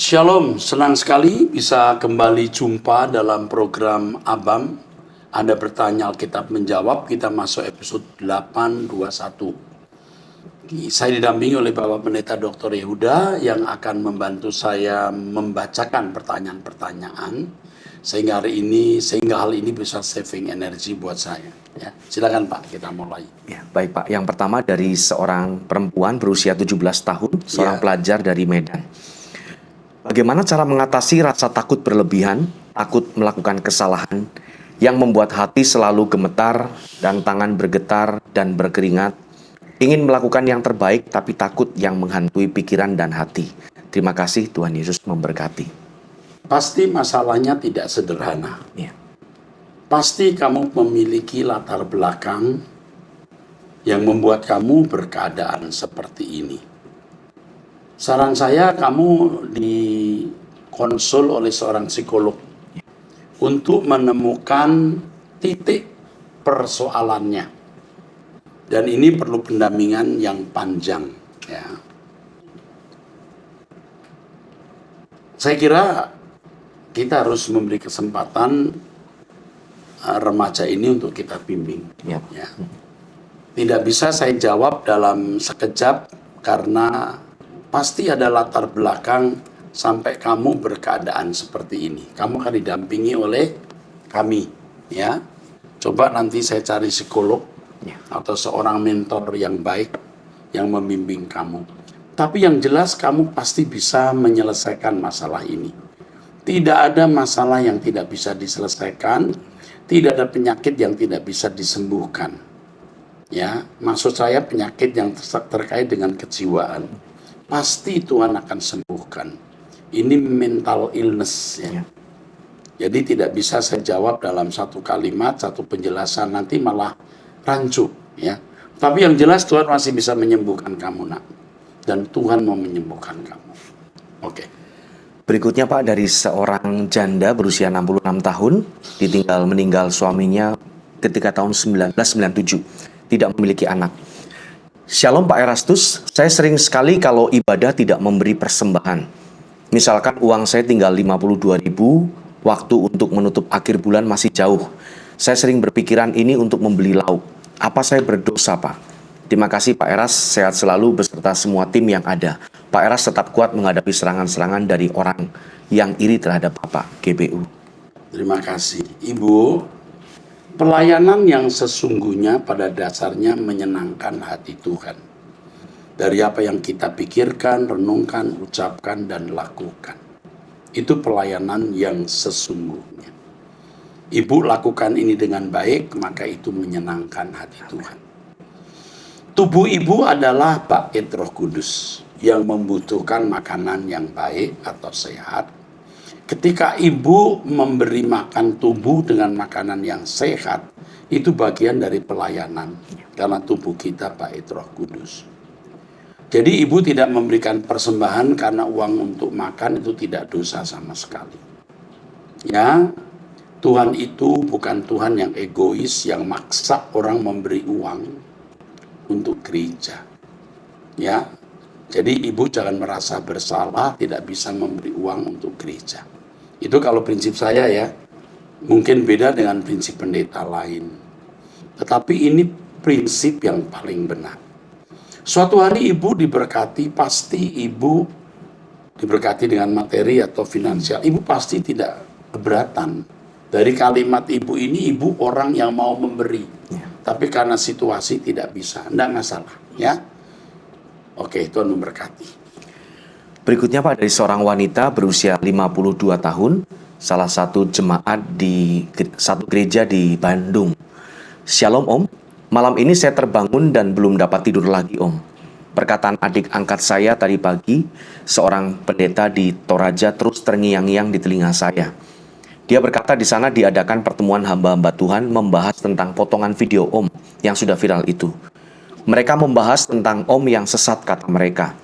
Shalom, senang sekali bisa kembali jumpa dalam program Abam. Anda bertanya Alkitab menjawab, kita masuk episode 821. Saya didampingi oleh Bapak Pendeta Dr. Yehuda yang akan membantu saya membacakan pertanyaan-pertanyaan sehingga hal ini bisa saving energi buat saya. Ya, silakan Pak, kita mulai. Ya, baik Pak. Yang pertama dari seorang perempuan berusia 17 tahun, seorang pelajar dari Medan. Bagaimana cara mengatasi rasa takut berlebihan, takut melakukan kesalahan, yang membuat hati selalu gemetar dan tangan bergetar dan berkeringat, ingin melakukan yang terbaik tapi takut yang menghantui pikiran dan hati. Terima kasih, Tuhan Yesus memberkati. Pasti masalahnya tidak sederhana. Ya. Pasti kamu memiliki latar belakang yang membuat kamu berkeadaan seperti ini. Saran saya, kamu dikonsul oleh seorang psikolog untuk menemukan titik persoalannya. Dan ini perlu pendampingan yang panjang. Ya. Saya kira kita harus memberi kesempatan remaja ini untuk kita bimbing. Ya. Ya. Tidak bisa saya jawab dalam sekejap karena pasti ada latar belakang sampai kamu berkeadaan seperti ini. Kamu akan didampingi oleh kami, ya. Coba nanti saya cari psikolog atau seorang mentor yang baik yang membimbing kamu. Tapi yang jelas kamu pasti bisa menyelesaikan masalah ini. Tidak ada masalah yang tidak bisa diselesaikan, tidak ada penyakit yang tidak bisa disembuhkan. Ya, maksud saya penyakit yang terkait dengan kejiwaan. Pasti Tuhan akan sembuhkan. Ini mental illness ya. Jadi tidak bisa saya jawab dalam satu kalimat, satu penjelasan, nanti malah rancu ya. Tapi yang jelas Tuhan masih bisa menyembuhkan kamu nak. Dan Tuhan mau menyembuhkan kamu. Oke. Berikutnya Pak, dari seorang janda berusia 66 tahun, ditinggal meninggal suaminya ketika tahun 1997, tidak memiliki anak. Shalom Pak Erastus, saya sering sekali kalau ibadah tidak memberi persembahan. Misalkan uang saya tinggal 52.000, waktu untuk menutup akhir bulan masih jauh. Saya sering berpikiran ini untuk membeli lauk. Apa saya berdosa Pak? Terima kasih Pak Eras, sehat selalu beserta semua tim yang ada. Pak Eras tetap kuat menghadapi serangan-serangan dari orang yang iri terhadap Bapak, GBU. Terima kasih. Ibu, pelayanan yang sesungguhnya pada dasarnya menyenangkan hati Tuhan. Dari apa yang kita pikirkan, renungkan, ucapkan, dan lakukan. Itu pelayanan yang sesungguhnya. Ibu lakukan ini dengan baik, maka itu menyenangkan hati Tuhan. Tubuh ibu adalah bait Roh Kudus yang membutuhkan makanan yang baik atau sehat. Ketika ibu memberi makan tubuh dengan makanan yang sehat, itu bagian dari pelayanan. Karena tubuh kita bait Roh Kudus. Jadi ibu tidak memberikan persembahan karena uang untuk makan itu tidak dosa sama sekali. Ya, Tuhan itu bukan Tuhan yang egois, yang maksa orang memberi uang untuk gereja. Ya, jadi ibu jangan merasa bersalah tidak bisa memberi uang untuk gereja. Itu kalau prinsip saya ya, mungkin beda dengan prinsip pendeta lain. Tetapi ini prinsip yang paling benar. Suatu hari ibu diberkati, pasti ibu diberkati dengan materi atau finansial. Ibu pasti tidak keberatan. Dari kalimat ibu ini, ibu orang yang mau memberi. Tapi karena situasi tidak bisa, tidak masalah ya. Oke, Tuhan memberkati. Berikutnya Pak, dari seorang wanita berusia 52 tahun, salah satu jemaat di satu gereja di Bandung. Shalom Om, malam ini saya terbangun dan belum dapat tidur lagi Om. Perkataan adik angkat saya tadi pagi, seorang pendeta di Toraja terus terngiang-ngiang di telinga saya. Dia berkata di sana diadakan pertemuan hamba-hamba Tuhan membahas tentang potongan video Om yang sudah viral itu. Mereka membahas tentang Om yang sesat kata mereka.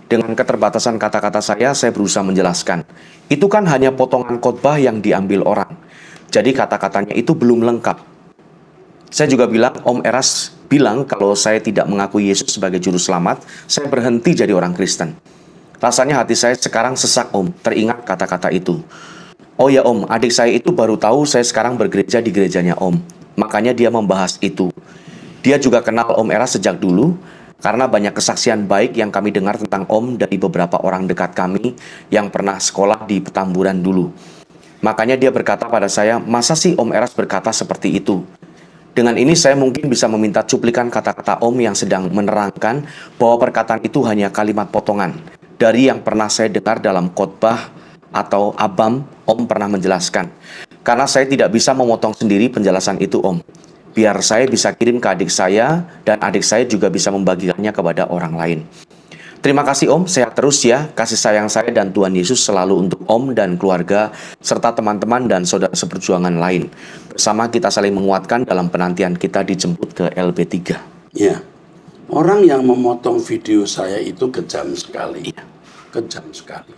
Dengan keterbatasan kata-kata saya berusaha menjelaskan. Itu kan hanya potongan khotbah yang diambil orang. Jadi kata-katanya itu belum lengkap. Saya juga bilang, Om Eras bilang kalau saya tidak mengakui Yesus sebagai juru selamat, saya berhenti jadi orang Kristen. Rasanya hati saya sekarang sesak Om, teringat kata-kata itu. Oh ya Om, adik saya itu baru tahu saya sekarang bergereja di gerejanya Om. Makanya dia membahas itu. Dia juga kenal Om Eras sejak dulu, karena banyak kesaksian baik yang kami dengar tentang Om dari beberapa orang dekat kami yang pernah sekolah di Petamburan dulu. Makanya dia berkata pada saya, masa sih Om Eras berkata seperti itu? Dengan ini saya mungkin bisa meminta cuplikan kata-kata Om yang sedang menerangkan bahwa perkataan itu hanya kalimat potongan dari yang pernah saya dengar dalam khotbah atau abam Om pernah menjelaskan. Karena saya tidak bisa memotong sendiri penjelasan itu Om. Biar saya bisa kirim ke adik saya dan adik saya juga bisa membagikannya kepada orang lain. Terima kasih Om, sehat terus ya. Kasih sayang saya dan Tuhan Yesus selalu untuk Om dan keluarga, serta teman-teman dan saudara seperjuangan lain. Bersama kita saling menguatkan dalam penantian kita dijemput ke LB3. Ya, orang yang memotong video saya itu kejam sekali. Kejam sekali.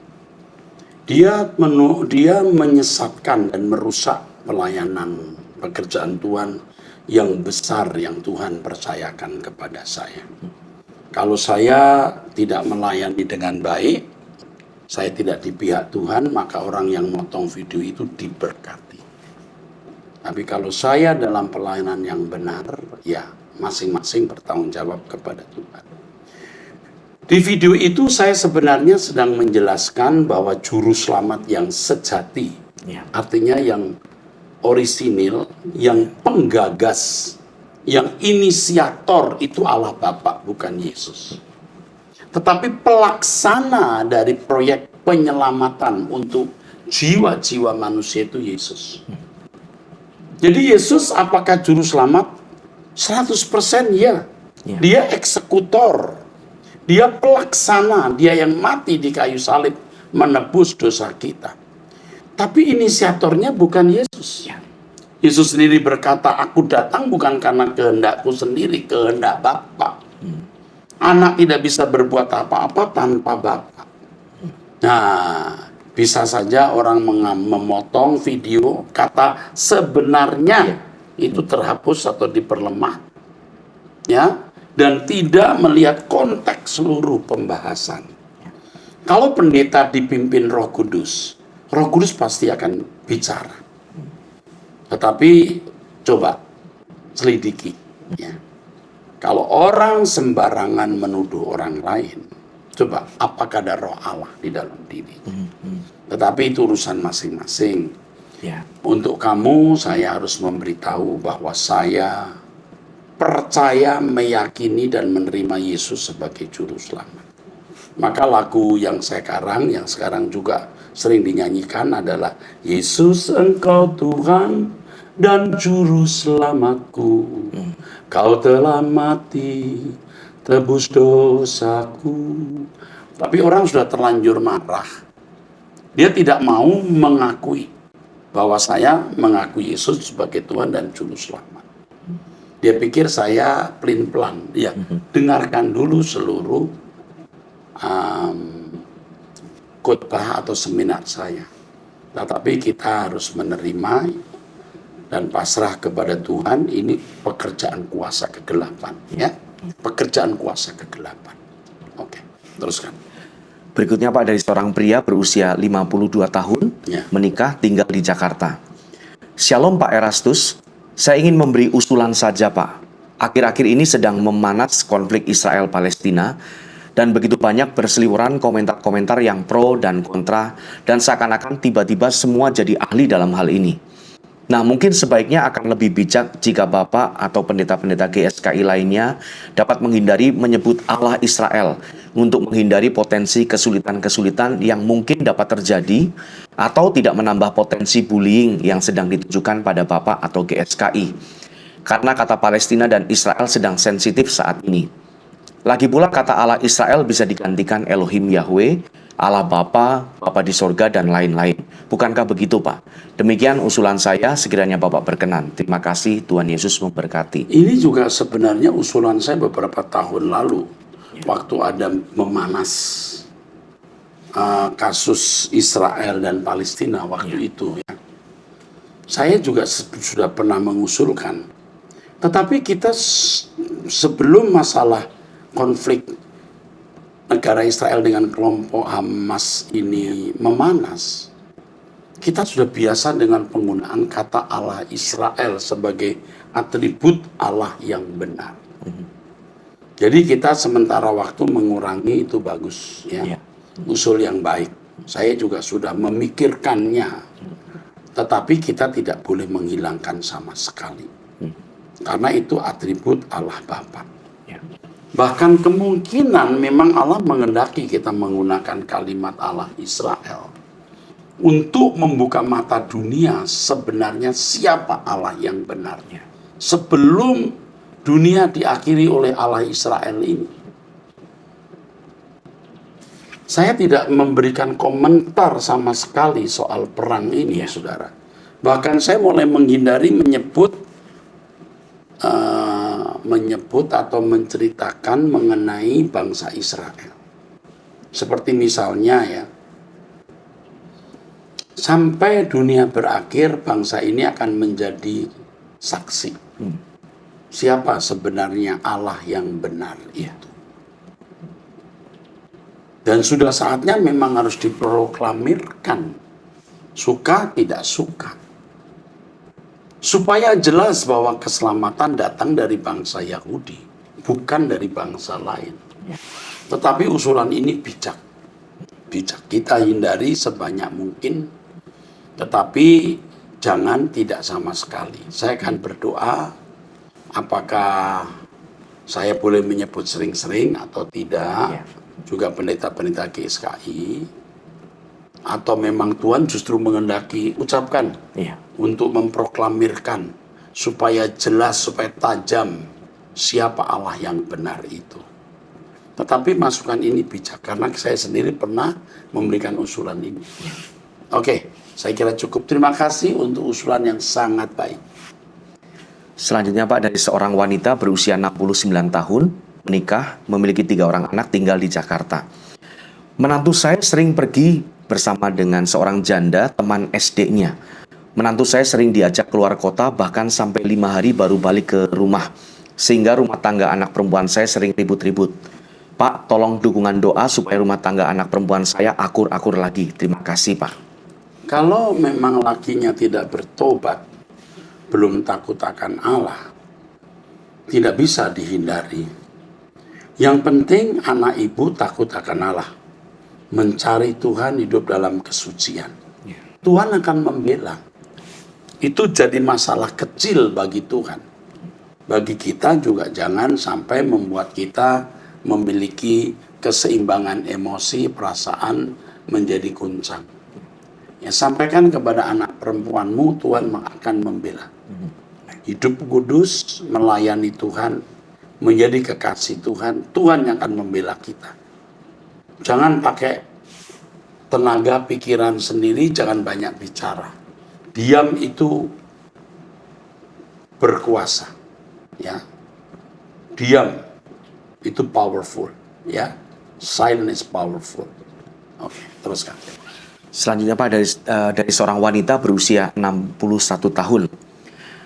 Dia menyesatkan dan merusak pelayanan pekerjaan Tuhan yang besar yang Tuhan percayakan kepada saya. Kalau saya tidak melayani dengan baik, saya tidak di pihak Tuhan, maka orang yang motong video itu diberkati. Tapi kalau saya dalam pelayanan yang benar, ya masing-masing bertanggung jawab kepada Tuhan. Di video itu saya sebenarnya sedang menjelaskan bahwa juru selamat yang sejati, artinya yang orisinil, yang penggagas, yang inisiator itu Allah Bapa, bukan Yesus. Tetapi pelaksana dari proyek penyelamatan untuk jiwa-jiwa manusia itu Yesus. Jadi Yesus apakah juru selamat? 100% ya. Dia eksekutor. Dia pelaksana, dia yang mati di kayu salib menebus dosa kita. Tapi inisiatornya bukan Yesus. Yesus sendiri berkata, aku datang bukan karena kehendakku sendiri, kehendak Bapa. Anak tidak bisa berbuat apa-apa tanpa Bapa. Nah, bisa saja orang memotong video kata sebenarnya itu terhapus atau diperlemah. Ya, dan tidak melihat konteks seluruh pembahasan. Kalau pendeta dipimpin Roh Kudus pasti akan bicara. Tetapi coba selidiki. Ya. Kalau orang sembarangan menuduh orang lain, coba apakah ada roh Allah di dalam diri? Tetapi itu urusan masing-masing. Untuk kamu, saya harus memberitahu bahwa saya percaya, meyakini, dan menerima Yesus sebagai juru selamat. Maka lagu yang saya karang, yang sekarang juga sering dinyanyikan adalah Yesus Engkau Tuhan dan Juru Selamatku. Kau telah mati, tebus dosaku. Tapi orang sudah terlanjur marah. Dia tidak mau mengakui bahwa saya mengakui Yesus sebagai Tuhan dan Juru Selamat. Dia pikir saya pelin-pelan. Ya, dengarkan dulu seluruh khotbah atau seminar saya. Tetapi kita harus menerima dan pasrah kepada Tuhan. Ini pekerjaan kuasa kegelapan, ya. Pekerjaan kuasa kegelapan. Oke, teruskan. Berikutnya Pak, dari seorang pria berusia 52 tahun, menikah, tinggal di Jakarta. Shalom Pak Erastus, saya ingin memberi usulan saja Pak. Akhir-akhir ini sedang memanas konflik Israel-Palestina, dan begitu banyak berseliweran komentar-komentar yang pro dan kontra, dan seakan-akan tiba-tiba semua jadi ahli dalam hal ini. Nah, mungkin sebaiknya akan lebih bijak jika Bapak atau pendeta-pendeta GSKI lainnya dapat menghindari menyebut Allah Israel untuk menghindari potensi kesulitan-kesulitan yang mungkin dapat terjadi atau tidak menambah potensi bullying yang sedang ditujukan pada Bapak atau GSKI. Karena kata Palestina dan Israel sedang sensitif saat ini. Lagi pula kata Allah Israel bisa digantikan Elohim Yahweh, Allah Bapa, Bapa di sorga, dan lain-lain. Bukankah begitu Pak? Demikian usulan saya, sekiranya Bapak berkenan. Terima kasih, Tuhan Yesus memberkati. Ini juga sebenarnya usulan saya beberapa tahun lalu. Waktu ada memanas kasus Israel dan Palestina waktu itu. Ya. Saya juga sudah pernah mengusulkan. Tetapi kita sebelum masalah konflik negara Israel dengan kelompok Hamas ini memanas, kita sudah biasa dengan penggunaan kata Allah Israel sebagai atribut Allah yang benar. Jadi kita sementara waktu mengurangi itu bagus, ya. Ya. Usul yang baik. Saya juga sudah memikirkannya. Tetapi kita tidak boleh menghilangkan sama sekali. Karena itu atribut Allah Bapa. Ya. Bahkan kemungkinan memang Allah mengendaki kita menggunakan kalimat Allah Israel untuk membuka mata dunia sebenarnya siapa Allah yang benar. Sebelum dunia diakhiri oleh Allah Israel ini. Saya tidak memberikan komentar sama sekali soal perang ini, saudara. Bahkan saya mulai menghindari menyebut atau menceritakan mengenai bangsa Israel. Seperti misalnya ya, sampai dunia berakhir bangsa ini akan menjadi saksi. Siapa sebenarnya Allah yang benar itu. Dan sudah saatnya memang harus diproklamirkan. Suka tidak suka. Supaya jelas bahwa keselamatan datang dari bangsa Yahudi. Bukan dari bangsa lain. Tetapi usulan ini bijak. Bijak. Kita hindari sebanyak mungkin. Tetapi jangan tidak sama sekali. Saya akan berdoa. Apakah saya boleh menyebut sering-sering atau tidak, juga pendeta-pendeta GSKI, atau memang Tuhan justru mengendaki ucapkan untuk memproklamirkan supaya jelas, supaya tajam siapa Allah yang benar itu. Tetapi masukan ini bijak, karena saya sendiri pernah memberikan usulan ini. Oke, saya kira cukup. Terima kasih untuk usulan yang sangat baik. Selanjutnya Pak, dari seorang wanita berusia 69 tahun, menikah, memiliki 3 orang anak, tinggal di Jakarta. Menantu saya sering pergi bersama dengan seorang janda teman SD-nya. Menantu saya sering diajak keluar kota, bahkan sampai 5 hari baru balik ke rumah. Sehingga rumah tangga anak perempuan saya sering ribut-ribut. Pak, tolong dukungan doa supaya rumah tangga anak perempuan saya akur-akur lagi. Terima kasih Pak. Kalau memang lakinya tidak bertobat, belum takut akan Allah, tidak bisa dihindari. Yang penting anak ibu takut akan Allah, mencari Tuhan, hidup dalam kesucian. Tuhan akan membela. Itu jadi masalah kecil bagi Tuhan. Bagi kita juga jangan sampai membuat kita memiliki keseimbangan emosi, perasaan menjadi guncang. Ya, sampaikan kepada anak perempuanmu, Tuhan akan membela. Hidup kudus, melayani Tuhan, menjadi kekasih Tuhan, Tuhan yang akan membela kita. Jangan pakai tenaga pikiran sendiri, jangan banyak bicara. Diam itu berkuasa, ya. Diam itu powerful, ya. Silent is powerful. Oke, teruskan. Selanjutnya Pak, dari seorang wanita berusia 61 tahun.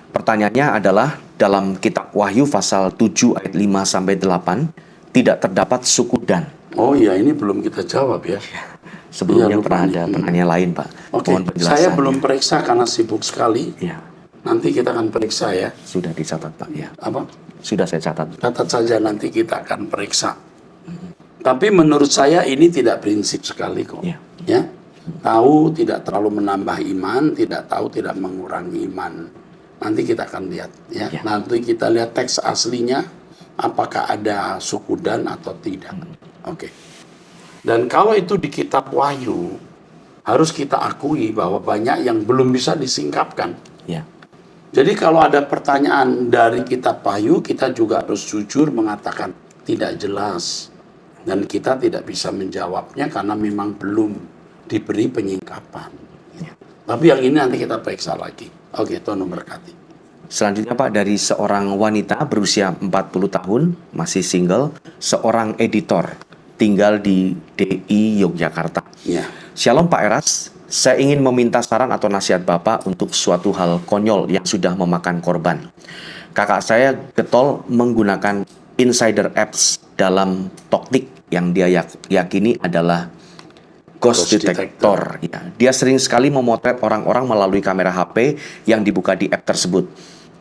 Pertanyaannya adalah, dalam kitab Wahyu pasal 7 ayat 5 sampai 8 tidak terdapat suku Dan. Oh iya, ini belum kita jawab ya. Sebelumnya Iya, pernah ada pertanyaan lain Pak. Oke, Mohon penjelasannya. saya belum periksa karena sibuk sekali. Ya, Nanti kita akan periksa ya. sudah dicatat Pak. Ya, Apa? sudah saya catat. Catat saja, nanti kita akan periksa. Tapi menurut saya ini tidak prinsip sekali kok. Ya. Ya. Tahu tidak terlalu menambah iman, tidak tahu tidak mengurangi iman. Nanti kita akan lihat ya. Nanti kita lihat teks aslinya apakah ada suku Dan atau tidak. Oke. Dan kalau itu di kitab Wahyu, harus kita akui bahwa banyak yang belum bisa disingkapkan. Ya. Jadi kalau ada pertanyaan dari kitab Wahyu, kita juga harus jujur mengatakan tidak jelas. Dan kita tidak bisa menjawabnya karena memang belum diberi penyingkapan. Tapi yang ini nanti kita periksa lagi. Oke, Tuhan memberkati. Selanjutnya Pak, dari seorang wanita berusia 40 tahun, masih single, seorang editor, tinggal di DI Yogyakarta. Ya. Shalom Pak Eras, saya ingin meminta saran atau nasihat Bapak untuk suatu hal konyol yang sudah memakan korban. Kakak saya getol menggunakan insider apps dalam Toktik yang dia yakini adalah ghost detector. Ya, dia sering sekali memotret orang-orang melalui kamera HP yang dibuka di app tersebut.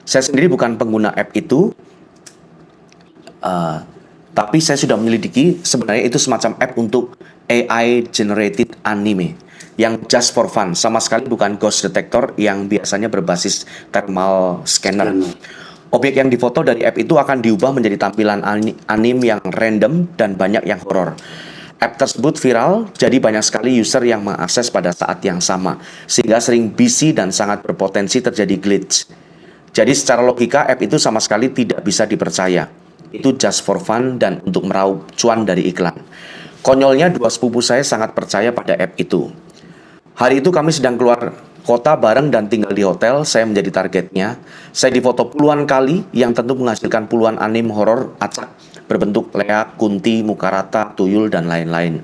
Saya sendiri bukan pengguna app itu, tapi saya sudah menyelidiki sebenarnya itu semacam app untuk AI generated anime yang just for fun, sama sekali bukan ghost detector yang biasanya berbasis thermal scanner. Objek yang difoto dari app itu akan diubah menjadi tampilan anime yang random dan banyak yang horor. App tersebut viral, jadi banyak sekali user yang mengakses pada saat yang sama, sehingga sering busy dan sangat berpotensi terjadi glitch. Jadi secara logika app itu sama sekali tidak bisa dipercaya. Itu just for fun dan untuk meraup cuan dari iklan. Konyolnya dua sepupu saya sangat percaya pada app itu. Hari itu kami sedang keluar kota bareng dan tinggal di hotel, saya menjadi targetnya. Saya difoto puluhan kali yang tentu menghasilkan puluhan anime horor acak berbentuk leak, kunti, muka rata, tuyul, dan lain-lain.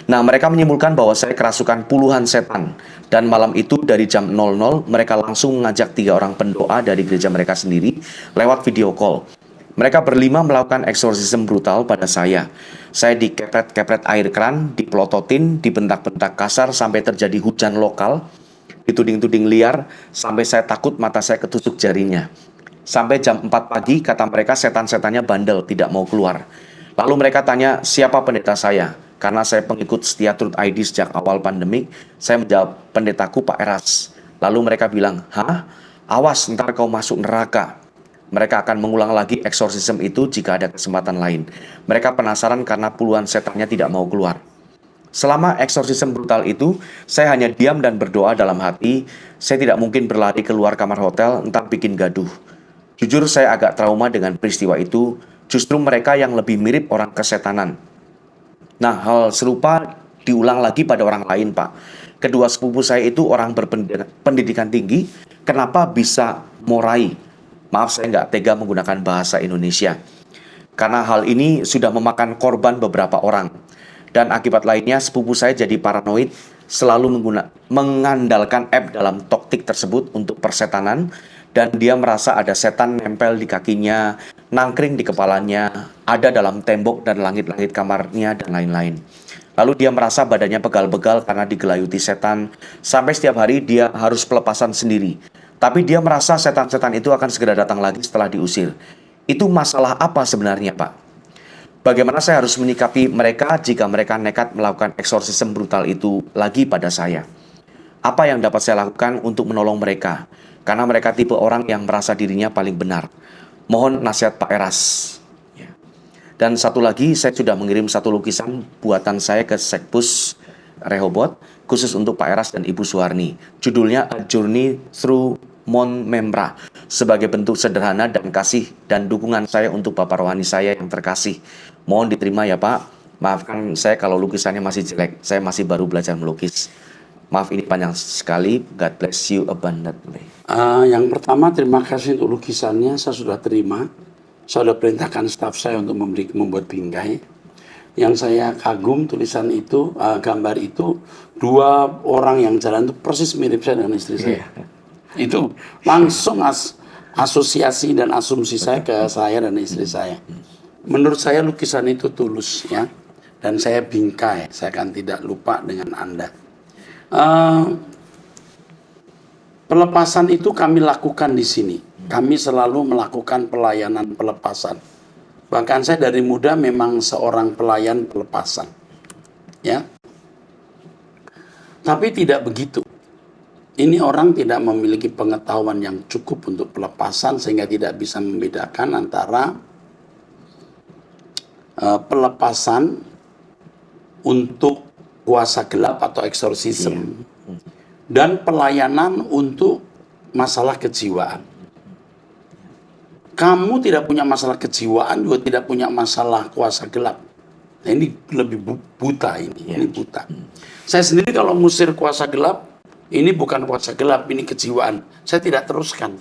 Nah, mereka menyimpulkan bahwa saya kerasukan puluhan setan. Dan malam itu dari jam 00, mereka langsung mengajak 3 orang pendoa dari gereja mereka sendiri lewat video call. Mereka berlima melakukan eksorsisme brutal pada saya. Saya dikepret-kepret air keran, dipelototin, dibentak-bentak kasar sampai terjadi hujan lokal, dituding-tuding liar, sampai saya takut mata saya ketusuk jarinya. Sampai jam 4 pagi, kata mereka setan-setannya bandel, tidak mau keluar. Lalu mereka tanya, siapa pendeta saya? Karena saya pengikut setia Truth ID sejak awal pandemik, saya menjawab, pendetaku Pak Eras. Lalu mereka bilang, hah? Awas, ntar kau masuk neraka. Mereka akan mengulang lagi eksorsisme itu jika ada kesempatan lain. Mereka penasaran karena puluhan setannya tidak mau keluar. Selama eksorsisme brutal itu, saya hanya diam dan berdoa dalam hati. Saya tidak mungkin berlari keluar kamar hotel, entah bikin gaduh. Jujur saya agak trauma dengan peristiwa itu, justru mereka yang lebih mirip orang kesetanan. Nah, hal serupa diulang lagi pada orang lain, Pak. Kedua sepupu saya itu orang berpendidikan tinggi, kenapa bisa morai? Maaf, saya nggak tega menggunakan bahasa Indonesia. Karena hal ini sudah memakan korban beberapa orang. Dan akibat lainnya, sepupu saya jadi paranoid, selalu mengandalkan app dalam toktik tersebut untuk persetanan, dan dia merasa ada setan nempel di kakinya, nangkring di kepalanya, ada dalam tembok dan langit-langit kamarnya, dan lain-lain. Lalu dia merasa badannya pegal-pegal karena digelayuti setan, sampai setiap hari dia harus pelepasan sendiri. Tapi dia merasa setan-setan itu akan segera datang lagi setelah diusir. Itu masalah apa sebenarnya, Pak? Bagaimana saya harus menyikapi mereka jika mereka nekat melakukan eksorsisme brutal itu lagi pada saya? Apa yang dapat saya lakukan untuk menolong mereka? Karena mereka tipe orang yang merasa dirinya paling benar. Mohon nasihat Pak Eras. Dan satu lagi, saya sudah mengirim satu lukisan buatan saya ke Sekpus Rehoboth, khusus untuk Pak Eras dan Ibu Suharni. Judulnya A Journey Through Mount Membra, sebagai bentuk sederhana dan kasih dan dukungan saya untuk Bapak rohani saya yang terkasih. Mohon diterima ya Pak. Maafkan saya kalau lukisannya masih jelek. Saya masih baru belajar melukis. Maaf ini panjang sekali. God bless you abundantly. Yang pertama, terima kasih untuk lukisannya. Saya sudah terima. Saya sudah perintahkan staf saya untuk membuat bingkai. Yang saya kagum tulisan itu, gambar itu, 2 orang yang jalan itu persis mirip saya dengan istri saya. Itu langsung asosiasi dan asumsi saya ke saya dan istri saya. Menurut saya lukisan itu tulus ya, dan saya bingkai. Saya akan tidak lupa dengan Anda. Pelepasan itu kami lakukan di sini. Kami selalu melakukan pelayanan pelepasan. Bahkan saya dari muda memang seorang pelayan pelepasan. Ya. Tapi tidak begitu. Ini orang tidak memiliki pengetahuan yang cukup untuk pelepasan sehingga tidak bisa membedakan antara pelepasan untuk kuasa gelap atau eksorsisme dan pelayanan untuk masalah kejiwaan. Kamu tidak punya masalah kejiwaan, juga tidak punya masalah kuasa gelap. Nah, ini lebih buta ini buta. Saya sendiri kalau musir kuasa gelap, ini bukan kuasa gelap, ini kejiwaan. Saya tidak teruskan.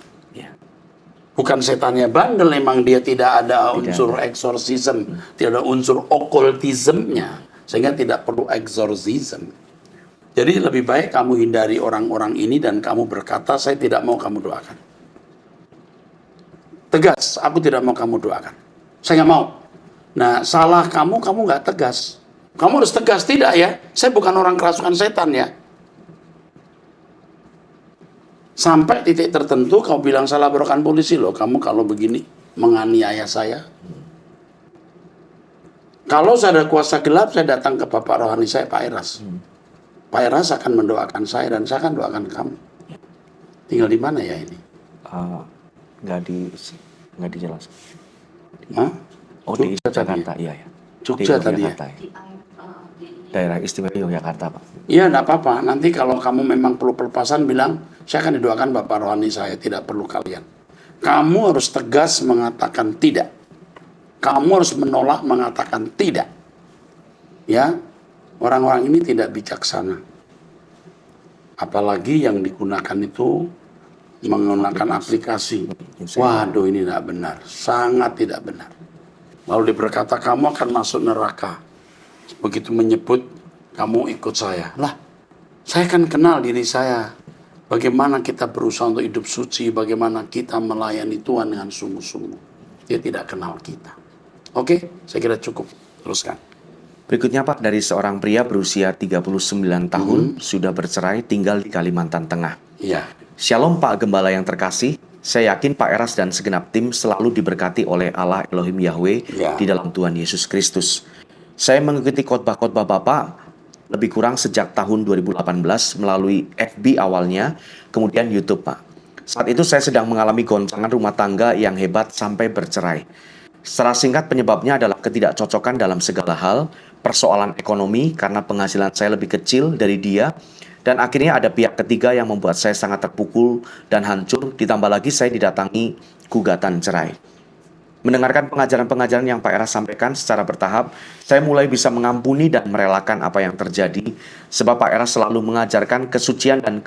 Bukan setannya bandel, memang dia tidak ada unsur eksorsisme, tidak ada unsur okultismnya, sehingga tidak perlu eksorsisme. Jadi lebih baik kamu hindari orang-orang ini dan kamu berkata, saya tidak mau kamu doakan. Tegas, aku tidak mau kamu doakan. Saya nggak mau. Nah, salah kamu nggak tegas. Kamu harus tegas, tidak ya? Saya bukan orang kerasukan setan ya. Sampai titik tertentu kau bilang saya laporkan polisi loh, kamu kalau begini menganiaya saya. Kalau saya ada kuasa gelap, saya datang ke Bapak Rohani saya, Pak Eras. Pak Eras akan mendoakan saya dan saya akan doakan kamu. Tinggal di mana ya ini? Nggak dijelaskan. Hah? Oh, di Jogja Jakarta, tadi. iya ya. Jogja Di tadi ya? Yogyakarta, ya. Daerah istimewa Yogyakarta, Pak. Iya, enggak apa-apa. Nanti kalau kamu memang perlu pelepasan, bilang, saya akan didoakan Bapak Rohani saya, tidak perlu kalian. Kamu harus tegas mengatakan tidak. Kamu harus menolak mengatakan tidak. Ya, orang-orang ini tidak bijaksana. Apalagi yang digunakan itu menggunakan aplikasi. Waduh, ini tidak benar. Sangat tidak benar. Lalu dia berkata, kamu akan masuk neraka. Begitu menyebut, kamu ikut saya. Lah, saya kan kenal diri saya. Bagaimana kita berusaha untuk hidup suci, bagaimana kita melayani Tuhan dengan sungguh-sungguh. Dia tidak kenal kita. Oke, saya kira cukup. Teruskan. Berikutnya Pak, dari seorang pria berusia 39 tahun, sudah bercerai, tinggal di Kalimantan Tengah. Iya. Shalom Pak Gembala yang terkasih, saya yakin Pak Eras dan segenap tim selalu diberkati oleh Allah Elohim Yahweh Ya. di dalam Tuhan Yesus Kristus. Saya mengikuti khotbah-khotbah Bapak lebih kurang sejak tahun 2018 melalui FB awalnya, kemudian YouTube Pak. Saat itu saya sedang mengalami goncangan rumah tangga yang hebat sampai bercerai. Secara singkat penyebabnya adalah ketidakcocokan dalam segala hal, persoalan ekonomi karena penghasilan saya lebih kecil dari dia, dan akhirnya ada pihak ketiga yang membuat saya sangat terpukul dan hancur, ditambah lagi saya didatangi gugatan cerai. Mendengarkan pengajaran-pengajaran yang Pak Eras sampaikan secara bertahap, saya mulai bisa mengampuni dan merelakan apa yang terjadi, sebab Pak Eras selalu mengajarkan kesucian dan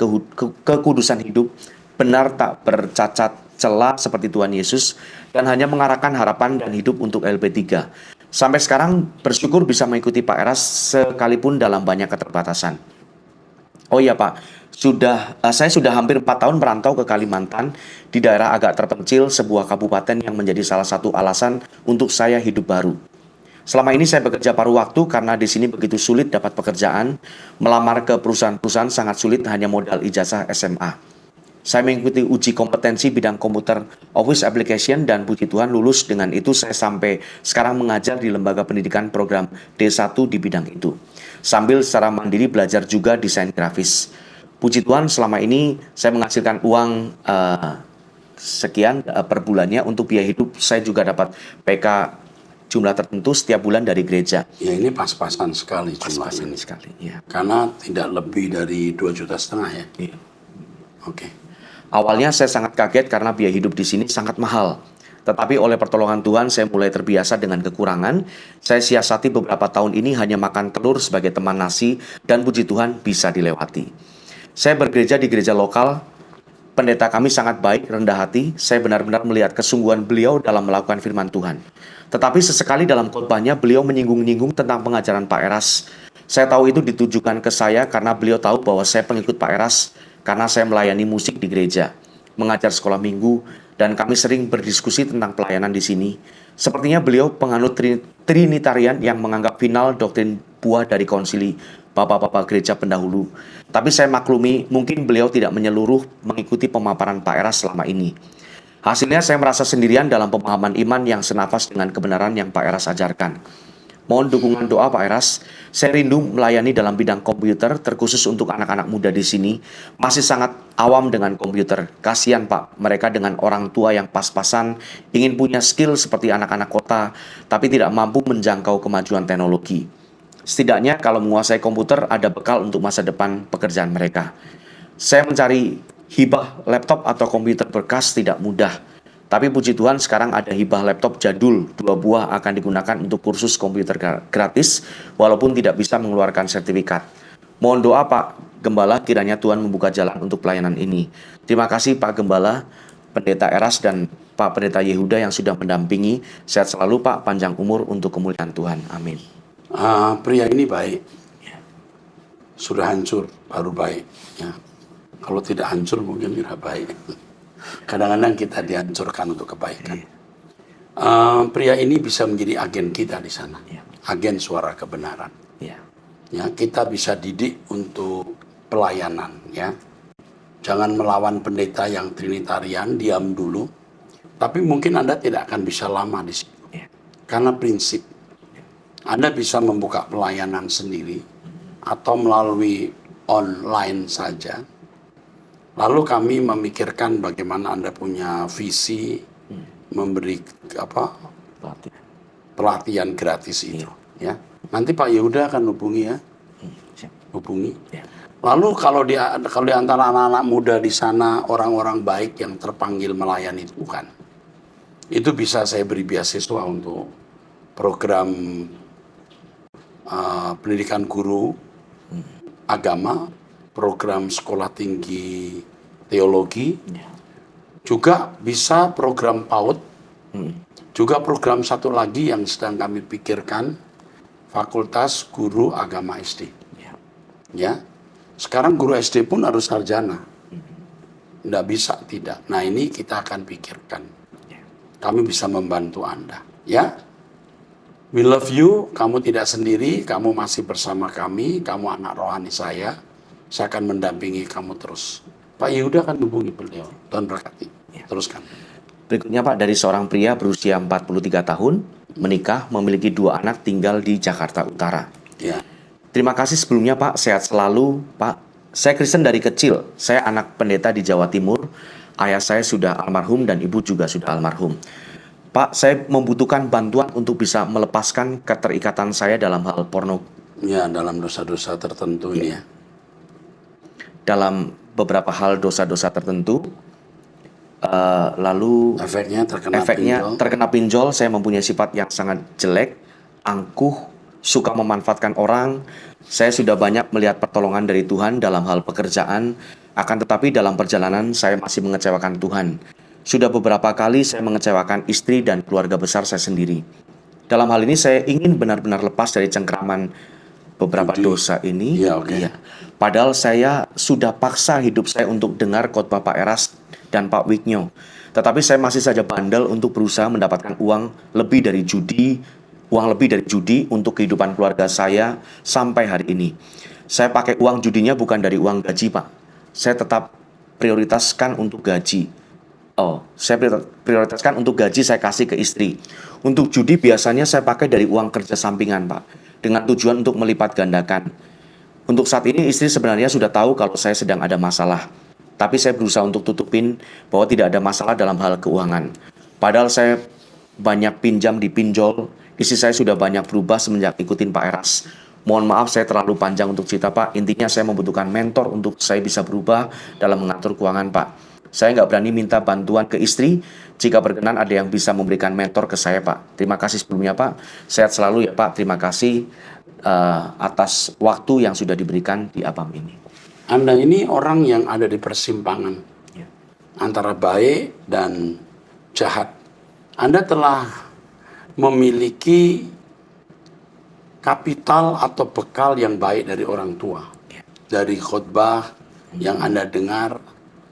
kekudusan hidup, benar tak bercacat celah seperti Tuhan Yesus, dan hanya mengarahkan harapan dan hidup untuk LP3. Sampai sekarang bersyukur bisa mengikuti Pak Eras sekalipun dalam banyak keterbatasan. Oh iya Pak, saya sudah hampir 4 tahun merantau ke Kalimantan di daerah agak terpencil sebuah kabupaten yang menjadi salah satu alasan untuk saya hidup baru. Selama ini saya bekerja paruh waktu karena di sini begitu sulit dapat pekerjaan, melamar ke perusahaan-perusahaan sangat sulit hanya modal ijazah SMA. Saya mengikuti uji kompetensi bidang komputer Office Application dan puji Tuhan lulus. Dengan itu saya sampai sekarang mengajar di lembaga pendidikan program D1 di bidang itu. Sambil secara mandiri belajar juga desain grafis. Puji Tuhan selama ini saya menghasilkan uang sekian per bulannya untuk biaya hidup. Saya juga dapat PK jumlah tertentu setiap bulan dari gereja. Ya, ini pas-pasan sekali jumlah Pas-pasan ini. sekali, ya. Karena tidak lebih dari 2,5 juta ya. Iya. Oke. Awalnya saya sangat kaget karena biaya hidup di sini sangat mahal. Tetapi oleh pertolongan Tuhan saya mulai terbiasa dengan kekurangan. Saya siasati beberapa tahun ini hanya makan telur sebagai teman nasi dan puji Tuhan bisa dilewati. Saya bergereja di gereja lokal. Pendeta kami sangat baik, rendah hati. Saya benar-benar melihat kesungguhan beliau dalam melakukan firman Tuhan. Tetapi sesekali dalam khotbahnya beliau menyinggung-nyinggung tentang pengajaran Pak Eras. Saya tahu itu ditujukan ke saya karena beliau tahu bahwa saya pengikut Pak Eras karena saya melayani musik di gereja, mengajar sekolah minggu, dan kami sering berdiskusi tentang pelayanan di sini. Sepertinya beliau penganut Trinitarian yang menganggap final doktrin buah dari konsili bapak-bapak gereja pendahulu. Tapi saya maklumi mungkin beliau tidak menyeluruh mengikuti pemaparan Pak Eras selama ini. Hasilnya saya merasa sendirian dalam pemahaman iman yang senafas dengan kebenaran yang Pak Eras ajarkan. Mohon dukungan doa Pak Eras. Saya rindu melayani dalam bidang komputer, terkhusus untuk anak-anak muda di sini. Masih sangat awam dengan komputer. Kasihan Pak, mereka dengan orang tua yang pas-pasan, ingin punya skill seperti anak-anak kota, tapi tidak mampu menjangkau kemajuan teknologi. Setidaknya kalau menguasai komputer, ada bekal untuk masa depan pekerjaan mereka. Saya mencari hibah laptop atau komputer bekas tidak mudah. Tapi puji Tuhan sekarang ada hibah laptop jadul, 2 buah akan digunakan untuk kursus komputer gratis, walaupun tidak bisa mengeluarkan sertifikat. Mohon doa Pak Gembala, kiranya Tuhan membuka jalan untuk pelayanan ini. Terima kasih Pak Gembala, Pendeta Eras dan Pak Pendeta Yehuda yang sudah mendampingi. Sehat selalu Pak, panjang umur untuk kemuliaan Tuhan. Amin. Pria ini baik. Sudah hancur, baru baik. Ya. Kalau tidak hancur mungkin tidak baik. Kadang-kadang kita dihancurkan untuk kebaikan. Pria ini bisa menjadi agen kita di sana, Ya. agen suara kebenaran. Ya. Ya, kita bisa didik untuk pelayanan, ya. Jangan melawan pendeta yang trinitarian, diam dulu. Tapi mungkin Anda tidak akan bisa lama di situ. Ya. Karena prinsip, Anda bisa membuka pelayanan sendiri atau melalui online saja. Lalu kami memikirkan bagaimana Anda punya visi memberi Pelatih. pelatihan gratis itu, ya. Nanti Pak Yehuda akan hubungi, ya, Siap. hubungi. Ya. Lalu kalau di antara anak-anak muda di sana orang-orang baik yang terpanggil melayani Tuhan, itu bisa saya beri beasiswa untuk program pendidikan guru agama, program sekolah tinggi teologi, Ya. juga bisa program PAUD, Hmm. juga program satu lagi yang sedang kami pikirkan, Fakultas Guru Agama SD. Ya. Ya, sekarang guru SD pun harus sarjana, nggak bisa tidak. Nah, ini kita akan pikirkan. Ya. Kami bisa membantu Anda, ya. We love you, kamu tidak sendiri, kamu masih bersama kami, kamu anak rohani saya akan mendampingi kamu terus. Pak Yehuda akan hubungi beliau, Tuhan berkati. Ya. Teruskan. Berikutnya Pak, dari seorang pria berusia 43 tahun, menikah, memiliki 2 anak, tinggal di Jakarta Utara. Ya, Terima kasih sebelumnya Pak, sehat selalu Pak. Saya Kristen dari kecil, saya anak pendeta di Jawa Timur. Ayah saya sudah almarhum dan ibu juga sudah almarhum. Pak, saya membutuhkan bantuan untuk bisa melepaskan keterikatan saya dalam hal porno, ya, dalam dosa-dosa tertentu ini, ya. dalam beberapa hal dosa-dosa tertentu. Lalu Efeknya terkena efeknya pinjol. terkena pinjol, saya mempunyai sifat yang sangat jelek, angkuh, suka memanfaatkan orang. Saya sudah banyak melihat pertolongan dari Tuhan dalam hal pekerjaan, akan tetapi dalam perjalanan saya masih mengecewakan Tuhan. Sudah beberapa kali saya mengecewakan istri dan keluarga besar saya sendiri. Dalam hal ini saya ingin benar-benar lepas dari cengkraman beberapa Judi. dosa ini. Iya, oke. Iya. Padahal saya sudah paksa hidup saya untuk dengar khotbah Pak Eras dan Pak Wignyo. Tetapi saya masih saja bandel untuk berusaha mendapatkan uang lebih dari judi untuk kehidupan keluarga saya sampai hari ini. Saya pakai uang judinya bukan dari uang gaji, Pak. Saya tetap prioritaskan untuk gaji. Saya prioritaskan untuk gaji saya kasih ke istri. Untuk judi biasanya saya pakai dari uang kerja sampingan, Pak, dengan tujuan untuk melipat gandakan. Untuk saat ini istri sebenarnya sudah tahu kalau saya sedang ada masalah. Tapi saya berusaha untuk tutupin bahwa tidak ada masalah dalam hal keuangan. Padahal saya banyak pinjam di pinjol. Istri saya sudah banyak berubah semenjak ikutin Pak Eras. Mohon maaf saya terlalu panjang untuk cerita Pak. Intinya saya membutuhkan mentor untuk saya bisa berubah dalam mengatur keuangan Pak. Saya nggak berani minta bantuan ke istri. Jika berkenan ada yang bisa memberikan mentor ke saya Pak. Terima kasih sebelumnya Pak. Sehat selalu ya Pak. Terima kasih atas waktu yang sudah diberikan di ABAM ini. Anda ini orang yang ada di persimpangan Ya. antara baik dan jahat. Anda telah memiliki kapital atau bekal yang baik dari orang tua. Ya. Dari khotbah yang Anda dengar,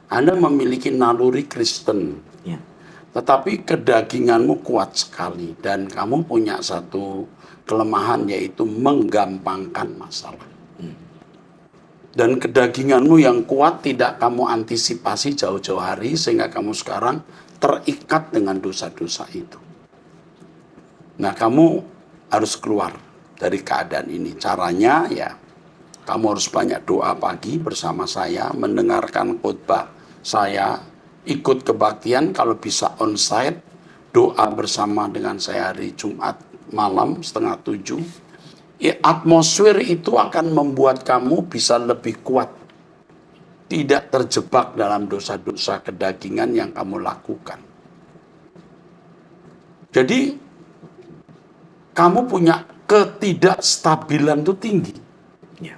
Anda memiliki naluri Kristen. Ya. Tetapi kedaginganmu kuat sekali dan kamu punya satu kelemahan yaitu menggampangkan masalah. Dan kedaginganmu yang kuat tidak kamu antisipasi jauh-jauh hari sehingga kamu sekarang terikat dengan dosa-dosa itu. Nah, kamu harus keluar dari keadaan ini. Caranya ya, kamu harus banyak doa pagi bersama saya, mendengarkan khotbah saya, ikut kebaktian kalau bisa onsite, doa bersama dengan saya hari Jumat malam 6:30. Atmosfer itu akan membuat kamu bisa lebih kuat. Tidak terjebak dalam dosa-dosa kedagingan yang kamu lakukan. Jadi, kamu punya ketidakstabilan itu tinggi. Ya.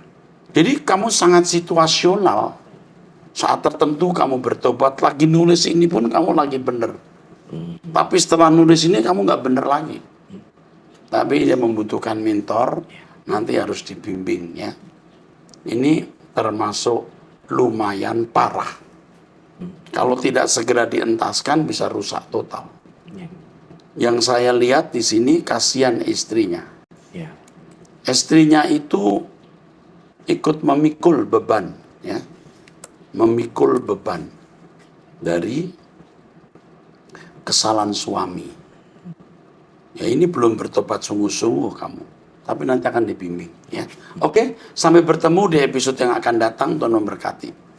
Jadi, kamu sangat situasional. Saat tertentu kamu bertobat, lagi nulis ini pun kamu lagi benar. Tapi setelah nulis ini kamu nggak benar lagi. Tapi dia membutuhkan mentor, nanti harus dibimbing ya. Ini termasuk lumayan parah. Kalau tidak segera dientaskan bisa rusak total. Ya. Yang saya lihat di sini kasihan istrinya. Ya. Istrinya itu ikut memikul beban, ya, memikul beban dari kesalahan suami. Ya ini belum bertobat sungguh-sungguh kamu, tapi nanti akan dibimbing. Ya, oke, sampai bertemu di episode yang akan datang. Tuhan memberkati.